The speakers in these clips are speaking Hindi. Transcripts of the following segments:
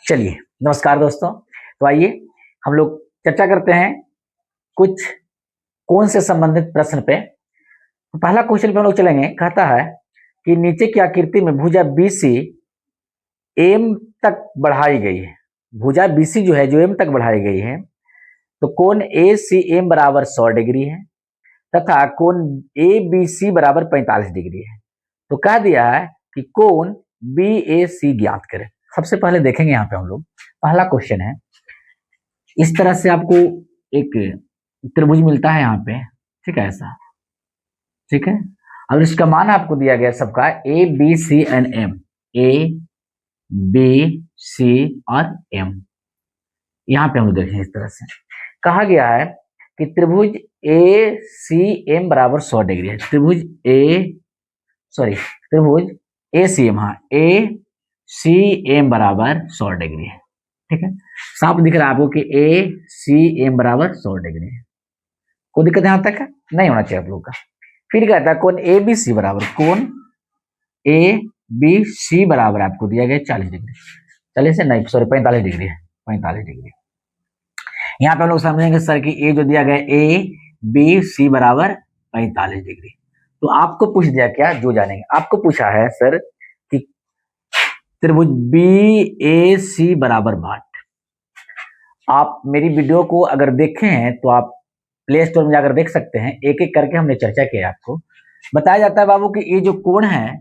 चलिए, नमस्कार दोस्तों। तो आइए हम लोग चर्चा करते हैं कुछ कोण से संबंधित प्रश्न पे। तो पहला क्वेश्चन पे हम लोग चलेंगे। कहता है कि नीचे की आकृति में भुजा BC एम तक बढ़ाई गई है। भुजा BC जो है जो एम तक बढ़ाई गई है, तो कोण ACM बराबर 100 डिग्री है तथा कोण ABC बराबर 45 डिग्री है। तो कह दिया है कि कोण BAC ज्ञात करें। सबसे पहले देखेंगे यहाँ पे हम लोग, पहला क्वेश्चन है, इस तरह से आपको एक त्रिभुज मिलता है यहाँ पे, ठीक है, ऐसा, ठीक है। अब इसका मान आपको दिया गया सबका ABC एंड M, ABC और M। यहाँ पे हम लोग देखें, इस तरह से कहा गया है कि त्रिभुज ACM बराबर 100 डिग्री है। त्रिभुज ACM, हाँ, ACM बराबर 100 डिग्री है, ठीक है। साफ दिख रहा है आपको कि ACM बराबर 100 डिग्री है। कोई दिक्कत यहां तक है? नहीं होना चाहिए आप लोग का। फिर कहता है कोण ABC बराबर, कोण ABC बराबर आपको दिया गया 40 डिग्री, 40 से नहीं, 45 डिग्री है, 45 डिग्री। यहाँ पे हम लोग समझेंगे सर कि ए जो दिया गया ABC बराबर 45 डिग्री। तो आपको पूछ दिया क्या, जो जानेंगे, आपको पूछा है सर कि त्रिभुज BAC बराबर 60। आप मेरी वीडियो को अगर देखे हैं तो आप प्ले स्टोर में जाकर देख सकते हैं, एक एक करके हमने चर्चा किया। आपको बताया जाता है बाबू कि ये जो कोण है,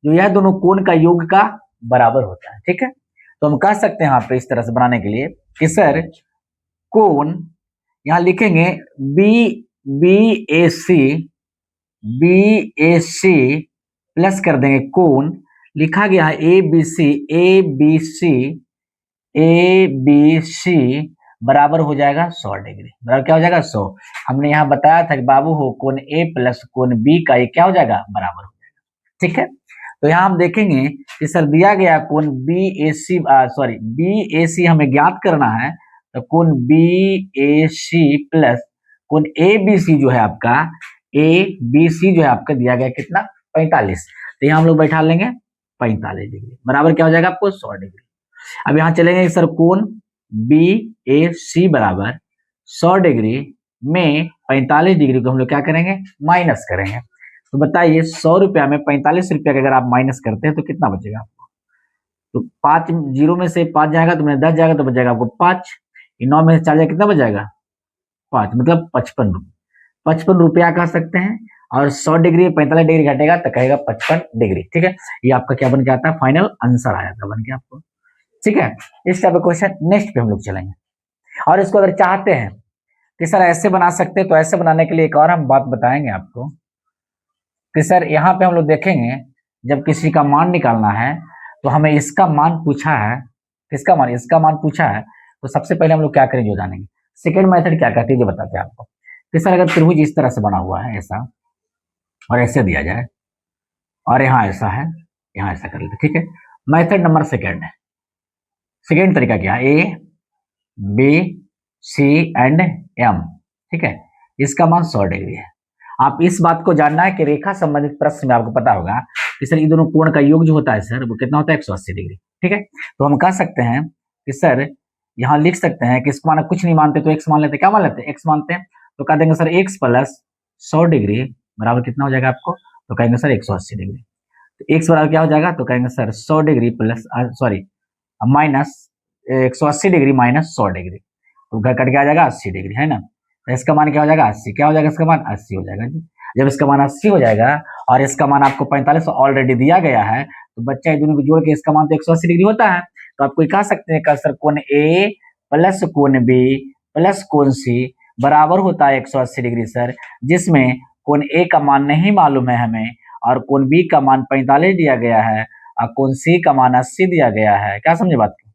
जो यह दोनों कोण का योग का बराबर होता है, ठीक है। तो हम कह सकते हैं यहाँ पे इस तरह से बनाने के लिए कि सर कोण, यहाँ लिखेंगे BAC प्लस कर देंगे कोण, लिखा गया है ABC बराबर हो जाएगा 100 डिग्री। बराबर क्या हो जाएगा? 100। हमने यहाँ बताया था कि बाबू हो कोण A प्लस कोण B का ये क्या हो जाएगा? बराबर हो जाएगा, ठीक है। तो यहाँ हम देखेंगे कि सर दिया गया कोण BAC हमें ज्ञात करना है। तो कोण BAC प्लस कोण ABC जो है आपका, ABC जो है आपका दिया गया कितना? 45। तो यहाँ हम लोग बैठा लेंगे 45 डिग्री, बराबर क्या हो जाएगा आपको? 100 डिग्री। अब यहाँ चलेंगे सर कोण BAC बराबर 100 डिग्री में 45 डिग्री को हम लोग क्या करेंगे? माइनस करेंगे। तो बताइए 100 रुपया में 45 रुपया का अगर आप माइनस करते हैं तो कितना बचेगा आपको? तो 5 जीरो में से 5 जाएगा तो मैंने 10 जाएगा, तो बचेगा आपको 5। 9 में से 4 जाएगा, कितना बचेगा? 5, मतलब 55 रुपये। 55 रुपया कह सकते हैं। और 100 डिग्री 45 डिग्री घटेगा तो कहेगा 55 डिग्री, ठीक है। ये आपका क्या बन के आता है? फाइनल आंसर आया था बन के आपको, ठीक है। इस टाइप का क्वेश्चन नेक्स्ट पे हम लोग चलेंगे। और इसको अगर चाहते हैं कि सर ऐसे बना सकते हैं, तो ऐसे बनाने के लिए एक और हम बात बताएंगे आपको कि सर यहाँ पे हम लोग देखेंगे, जब किसी का मान निकालना है तो हमें इसका मान पूछा है, किसका मान? इसका मान पूछा है। तो सबसे पहले हम लोग क्या करेंगे, जो जानेंगे। सेकेंड मेथड क्या कहते हैं जो बताते हैं आपको कि सर अगर त्रिभुज इस तरह से बना हुआ है, ऐसा, और ऐसे दिया जाए, और यहाँ ऐसा है, यहाँ ऐसा कर लेते, ठीक है। मेथड नंबर सेकेंड है। सेकेंड तरीका क्या? ABC एंड M, ठीक है। इसका मान 100 डिग्री है। आप इस बात को जानना है कि रेखा संबंधित प्रश्न में आपको पता होगा कि सर ये दोनों कोण का योग जो होता है सर, वो कितना होता है? 180 डिग्री, ठीक है। तो हम कह सकते हैं कि सर यहाँ लिख सकते हैं कि इसको माना कुछ नहीं मानते तो x मान लेते। क्या मान लेते हैं? x मानते हैं। तो कह देंगे सर x प्लस 100 डिग्री बराबर कितना हो जाएगा आपको? तो कहेंगे सर 180 डिग्री। तो x बराबर क्या हो जाएगा? तो कहेंगे sir 100 degree plus minus 180 degree minus 100 degree, तो घर कट के आ जाएगा 80 डिग्री, है ना। तो इसका मान क्या हो जाएगा? 80। क्या हो जाएगा इसका मान? 80 हो जाएगा जी। जब इसका मान 80 हो जाएगा और इसका मान आपको 45 ऑलरेडी दिया गया है, तो बच्चा ये दोनों को जोड़ के इसका मान तो 180 डिग्री होता है। तो आप कोई कह सकते हैं कि सर कोण A प्लस कोण B प्लस कोण C बराबर होता है 180 डिग्री सर, जिसमें कोण A का मान नहीं मालूम है हमें, और कोण B का मान 45 दिया गया है, और कोण C का मान 80 दिया गया है। क्या समझे बात को?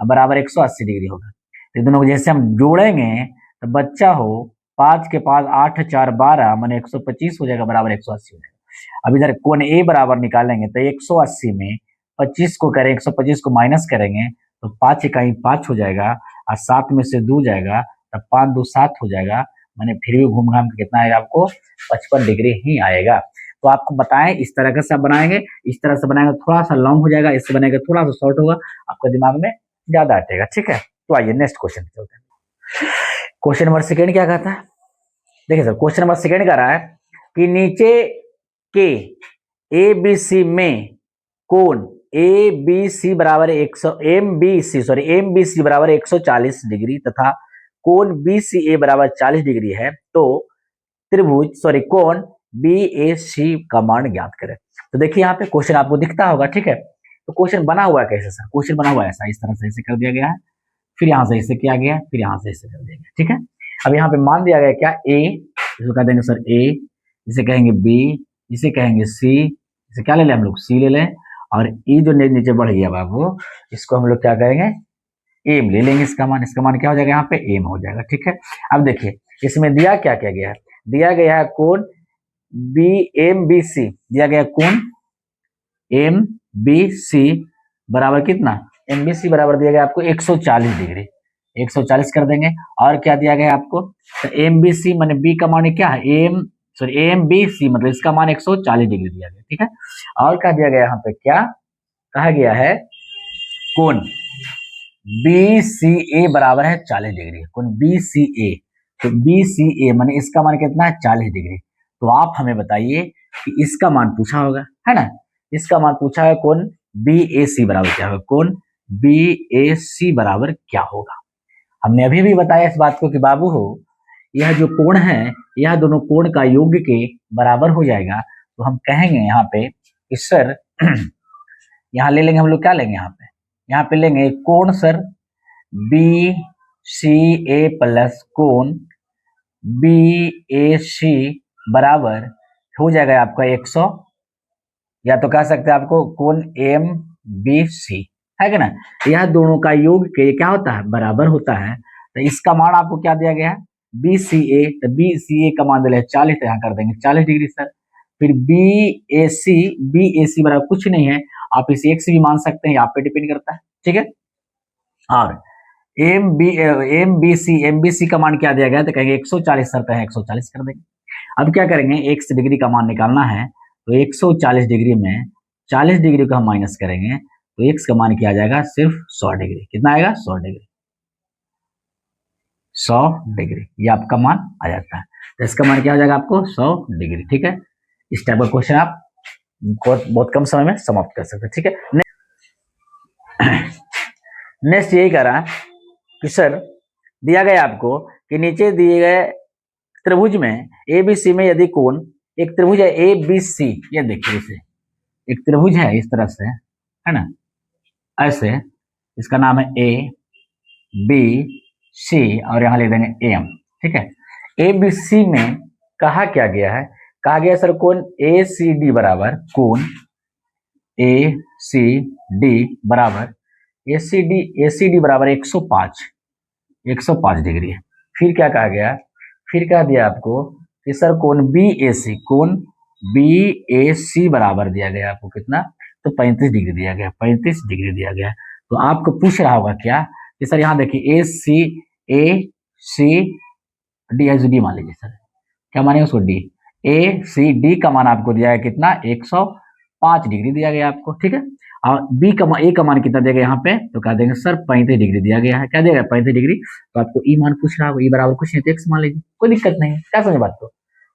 अब बराबर 180 डिग्री होगा। तो दोनों को जैसे हम जोड़ेंगे तो बच्चा हो 5 के 5 8 4 12 माने 125 हो जाएगा, बराबर 180 हो जाएगा। अब इधर कोण A बराबर निकालेंगे तो 180 में 25 को करें, 125 को माइनस करेंगे तो 5 इकाई 5 हो जाएगा, और 7 में से 2 जाएगा, तब 5 2 7 हो जाएगा, माने फिर भी घूम घाम के कितना आएगा आपको? 55 डिग्री ही आएगा। तो आपको बताएं इस तरह का सब बनाएंगे, इस तरह से बनाएंगे थोड़ा सा लॉन्ग हो जाएगा, इससे बनाएंगे थोड़ा सा शॉर्ट होगा, आपका दिमाग में ज्यादा हटेगा। ठीक है, तो आइए नेक्स्ट क्वेश्चन चलते हैं। क्वेश्चन नंबर सेकेंड क्या कहता है, देखिए सर क्वेश्चन नंबर सेकेंड कह रहा है कि नीचे के ए बी सी में कोण ए बी सी बराबर 100 एम बी सी बराबर 140 डिग्री तथा कोण बी सी ए बराबर 40 डिग्री है, तो कोण बी ए सी का मान ज्ञात करें। तो देखिए यहाँ पे क्वेश्चन आपको दिखता होगा। ठीक है, तो क्वेश्चन बना हुआ है कैसे सर, क्वेश्चन बना हुआ है ऐसा, इस तरह से ऐसे कर दिया गया है, फिर यहाँ से ऐसे किया गया, फिर यहाँ से ऐसे कर दिया गया। ठीक है, अब यहाँ पे मान दिया गया क्या ए, इसको कह देंगे सर ए, इसे कहेंगे बी, इसे कहेंगे सी, इसे क्या ले लें हम लोग सी ले लें, और ई जो नीचे बढ़ गया बाबू इसको हम लोग क्या करेंगे एम ले लेंगे, इसका मान क्या हो जाएगा यहाँ पे एम हो जाएगा। ठीक है, अब देखिए इसमें दिया क्या क्या गया है, दिया गया है कोण बी एम बी सी, दिया गया कोण एम बी सी बराबर कितना, एम बी सी बराबर दिया गया आपको 140 डिग्री, 140 कर देंगे। और क्या दिया गया आपको, तो एम बी सी मान बी का मान क्या है एम बी सी मतलब इसका मान 140 डिग्री दिया गया। ठीक है, और क्या दिया गया यहाँ पे, क्या कहा गया है कोण बी सी ए बराबर है 40 डिग्री, कोण बी सी ए, तो बी सी ए माने इसका मान कितना है 40 डिग्री। तो आप हमें बताइए कि इसका मान पूछा होगा है ना, इसका मान पूछा है कोण बी ए सी बराबर क्या होगा, कोण बी ए सी बराबर क्या होगा। हमने अभी भी बताया इस बात को कि बाबू हो यह जो कोण है यह दोनों कोण का योग के बराबर हो जाएगा। तो हम कहेंगे यहाँ पे कि सर यहाँ ले लेंगे हम लोग, क्या लेंगे यहाँ पे लेंगे कोण सर बी सी ए प्लस कोण बी ए सी बराबर हो जाएगा आपका 100, या तो कह सकते हैं आपको कोण एम बी सी है कि ना, यह दोनों का योग के क्या होता है बराबर होता है। तो इसका मान आपको क्या दिया गया है बी सी ए, तो बी सी ए का मान दिया 40, यहाँ कर देंगे 40 डिग्री सर। फिर बी ए सी बराबर कुछ नहीं है, आप इसे एक्स भी मान सकते हैं, आप पे डिपेंड करता है। ठीक है, और एम बी सी का मान क्या दिया गया, तो कहेंगे 140 सर, कहें 140 कर देंगे। अब क्या करेंगे एक्स डिग्री का मान निकालना है, तो 140 डिग्री में 40 डिग्री को हम माइनस करेंगे, तो एक्स का मान क्या आ जाएगा सिर्फ 100 डिग्री, कितना आएगा 100 डिग्री, 100 डिग्री ये आपका मान आ जाता है। तो इसका मान क्या हो जाएगा आपको 100 डिग्री। ठीक है, इस टाइप का क्वेश्चन आप बहुत कम समय में समाप्त कर सकते हैं। ठीक है, नेक्स्ट यही कह रहा है कि सर दिया गया आपको कि नीचे दिए गए त्रिभुज में ए बी सी में यदि कोण, एक त्रिभुज है ए बी सी, ये देखिए इसे एक त्रिभुज है इस तरह से है ना, ऐसे इसका नाम है ए बी सी और यहां लिख देंगे एम। ठीक है, ए बी सी में कहा क्या गया है, कहा गया सर कोण ए सी डी बराबर, कोण ए सी डी बराबर ए सी डी बराबर 105 डिग्री है। फिर क्या कहा गया, फिर कहा दिया आपको कि सर कोण बी ए सी बराबर दिया गया आपको कितना, तो 35 डिग्री दिया गया, 35 डिग्री दिया गया। तो आपको पूछ रहा होगा क्या कि सर यहाँ देखिए ए सी डी एच डी मान लीजिए सर, क्या मानेगा उसको डी, ए सी डी का मान आपको दिया है कितना 105 डिग्री दिया गया आपको। ठीक है, और बी का ए का मान कितना दिया गया यहाँ पे, तो कह देंगे सर 35 डिग्री दिया गया है, क्या दिया गया 35 डिग्री। तो आपको ई मान पूछ रहा होगा, ई बराबर कुछ नहीं तो एक्स मान लीजिए, कोई दिक्कत नहीं है, क्या समझे बात को,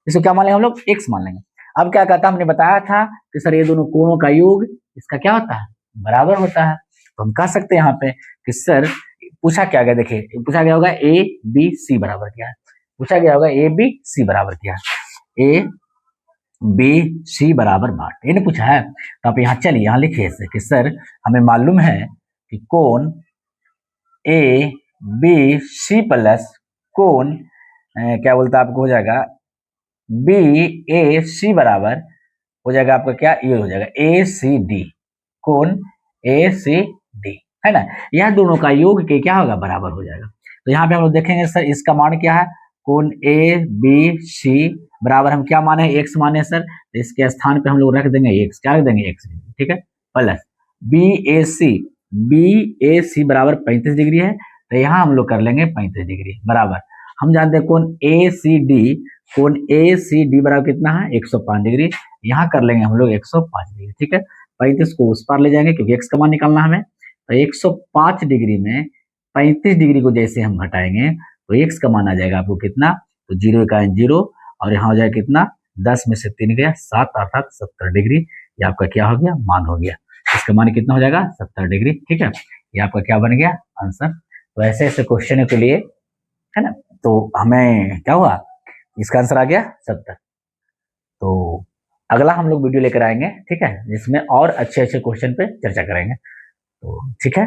इसको क्या मान लेंगे हम लोग एक्स मान लेंगे। अब क्या कहता हमने बताया था कि सर ये दोनों कोणों का योग इसका क्या होता है बराबर होता है। तो हम कह सकते हैं यहाँ पे कि सर पूछा क्या गया, देखिए पूछा गया होगा ए बी सी बराबर क्या है, पूछा गया होगा ए बी सी बराबर क्या है, ए बी सी बराबर 12 ये नहीं पूछा है। तो आप यहाँ चलिए यहाँ लिखिए इसे कि सर हमें मालूम है कि कोण ए बी सी प्लस कोण क्या बोलता है आपको हो जाएगा बी ए सी बराबर हो जाएगा आपका क्या, ये हो जाएगा ए सी डी, कोण ए सी डी है ना, यह दोनों का योग के क्या होगा बराबर हो जाएगा। तो यहाँ पे हम लोग देखेंगे सर इसका मान क्या है, कोण ए बी सी बराबर हम क्या माने एक्स माने सर, तो इसके स्थान पे हम लोग रख देंगे एक्स, क्या रख देंगे एक्स, ठीक है, प्लस बी ए सी बराबर 35 डिग्री है, तो यहाँ हम लोग कर लेंगे 35 डिग्री बराबर, हम जानते हैं कोण ए सी डी बराबर कितना है 105 डिग्री, यहाँ कर लेंगे हम लोग 105 डिग्री। ठीक है, 35 को उस पार ले जाएंगे क्योंकि एक्स का मान निकालना हमें, तो 105 डिग्री में 35 डिग्री को जैसे हम घटाएंगे तो x का मान आ जाएगा आपको कितना, तो 0 का 0 और यहाँ हो जाएगा कितना, 10 में से 3 गया 7 अर्थात 70 डिग्री। ये आपका क्या हो गया, मान हो गया। इसका मान कितना हो जाएगा, 70 डिग्री। ठीक है, ये आपका क्या बन गया, आंसर। तो ऐसे ऐसे क्वेश्चन के लिए है ना, तो हमें क्या हुआ, इसका आंसर आ गया 70। तो अगला हम लोग वीडियो लेकर आएंगे, ठीक है, जिसमें और अच्छे अच्छे क्वेश्चन पे चर्चा करेंगे। तो ठीक है।